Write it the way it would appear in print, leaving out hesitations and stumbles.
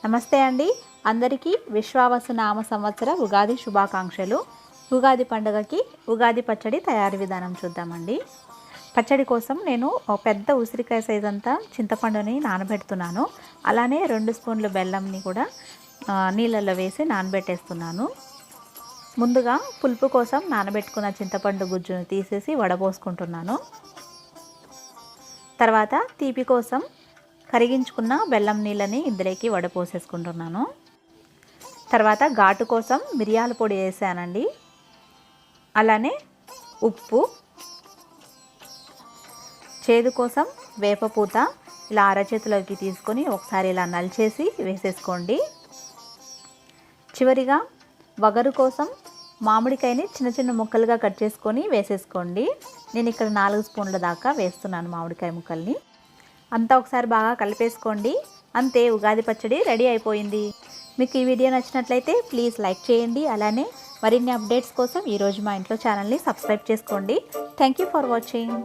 నమస్తే అండి. అందరికీ విశ్వావసు నామ సంవత్సర ఉగాది శుభాకాంక్షలు. ఉగాది పండుగకి ఉగాది పచ్చడి తయారీ విధానం చూద్దామండి. పచ్చడి కోసం నేను ఒక పెద్ద ఉసిరికాయ సైజ్ అంతా చింతపండుని నానబెడుతున్నాను. అలానే 2 స్పూన్లు బెల్లంని కూడా నీళ్ళల్లో వేసి నానబెట్టేస్తున్నాను. ముందుగా పులుపు కోసం నానబెట్టుకున్న చింతపండు గుజ్జును తీసేసి వడబోసుకుంటున్నాను. తర్వాత తీపి కోసం కరిగించుకున్న బెల్లం నీళ్ళని ఇందులోకి వడపోసేసుకుంటున్నాను. తర్వాత ఘాటు కోసం మిరియాల పొడి వేసానండి. అలానే ఉప్పు, చేదు కోసం వేపపూత ఇలా అరచేతిలోకి తీసుకొని ఒకసారి ఇలా నలిచేసి వేసేసుకోండి. చివరిగా వగరు కోసం మామిడికాయని చిన్న చిన్న ముక్కలుగా కట్ చేసుకొని వేసేసుకోండి. నేను ఇక్కడ 4 స్పూన్ల దాకా వేస్తున్నాను మామిడికాయ ముక్కల్ని. అంతా ఒకసారి బాగా కలిపేసుకోండి. అంతే, ఉగాది పచ్చడి రెడీ అయిపోయింది. మీకు ఈ వీడియో నచ్చినట్లయితే ప్లీజ్ లైక్ చేయండి. అలానే మరిన్ని అప్డేట్స్ కోసం ఈరోజు మా ఇంట్లో ఛానల్ని సబ్స్క్రైబ్ చేసుకోండి. Thank you for watching.